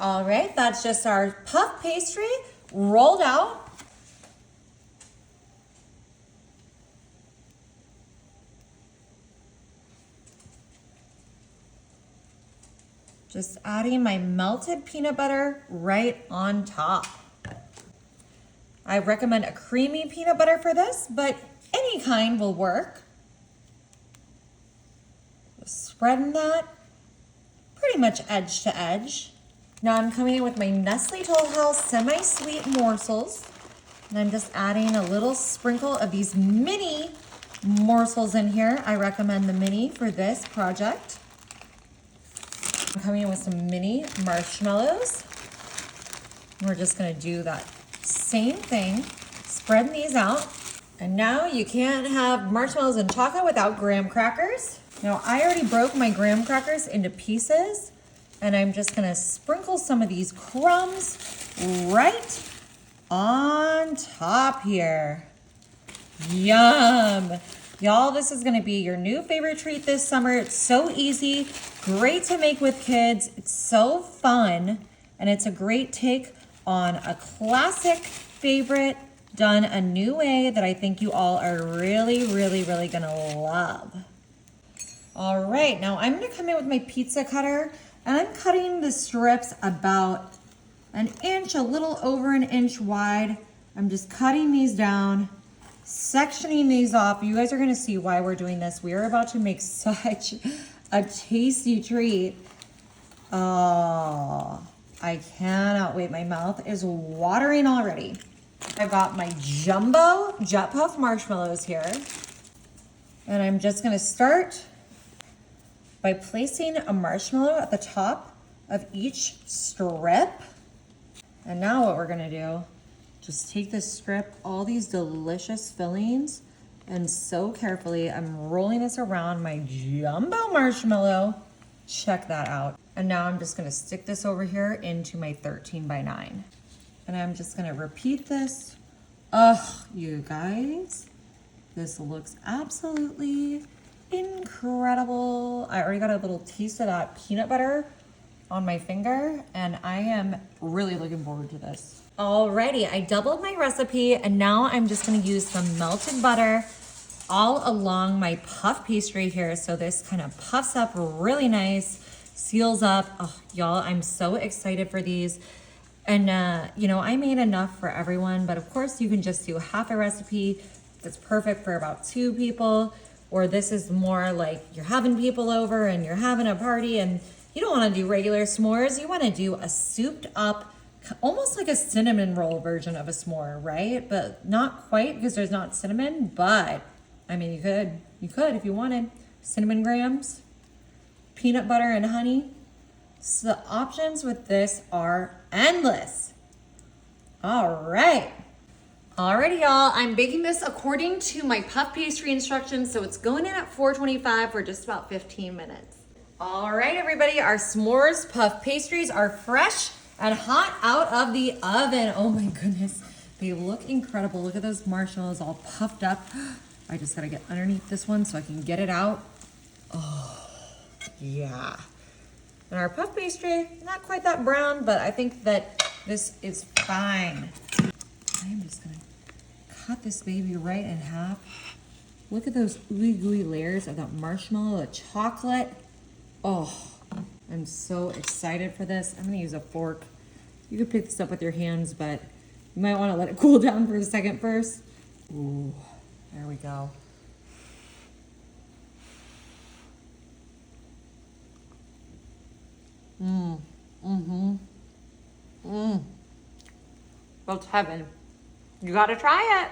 All right, that's just our puff pastry rolled out. Just adding my melted peanut butter right on top. I recommend a creamy peanut butter for this, but any kind will work. Just spreading that pretty much edge to edge. Now I'm coming in with my Nestle Toll House semi-sweet morsels. And I'm just adding a little sprinkle of these mini morsels in here. I recommend the mini for this project. I'm coming in with some mini marshmallows. We're just gonna do that same thing, spreading these out. And now you can't have marshmallows and chocolate without graham crackers. Now I already broke my graham crackers into pieces, and I'm just gonna sprinkle some of these crumbs right on top here. Yum. Y'all, this is gonna be your new favorite treat this summer. It's so easy, great to make with kids. It's so fun, and it's a great take on a classic favorite done a new way that I think you all are really, really, really gonna love. All right, now I'm gonna come in with my pizza cutter, and I'm cutting the strips about an inch, a little over an inch wide. I'm just cutting these down, sectioning these off. You guys are gonna see why we're doing this. We are about to make such a tasty treat. Oh, I cannot wait. My mouth is watering already. I've got my jumbo Jet Puff marshmallows here. And I'm just gonna start by placing a marshmallow at the top of each strip. And now what we're gonna do, just take this strip, all these delicious fillings, and so carefully, I'm rolling this around my jumbo marshmallow. Check that out. And now I'm just gonna stick this over here into my 13 by 9. And I'm just gonna repeat this. Ugh, you guys, this looks absolutely incredible. I already got a little taste of that peanut butter on my finger, and I am really looking forward to this. Alrighty, I doubled my recipe, and now I'm just gonna use some melted butter all along my puff pastry here, so this kind of puffs up really nice, seals up. Oh, y'all, I'm so excited for these. And you know, I made enough for everyone, but of course you can just do half a recipe that's perfect for about 2 people, or this is more like you're having people over and you're having a party and you don't want to do regular s'mores. You want to do a souped up, almost like a cinnamon roll version of a s'more, right? But not quite, because there's not cinnamon, but I mean, you could if you wanted. Cinnamon grams, peanut butter and honey. So the options with this are endless. All right. Alrighty, y'all, I'm baking this according to my puff pastry instructions, so it's going in at 425 for just about 15 minutes. All right, everybody, our s'mores puff pastries are fresh and hot out of the oven. Oh my goodness, they look incredible. Look at those marshmallows all puffed up. I just gotta get underneath this one so I can get it out. Oh, yeah. And our puff pastry, not quite that brown, but I think that this is fine. I'm just gonna cut this baby right in half. Look at those ooey gooey layers of that marshmallow, the chocolate. Oh, I'm so excited for this. I'm gonna use a fork. You could pick this up with your hands, but you might wanna let it cool down for a second first. Ooh, there we go. That's heaven. You gotta try it.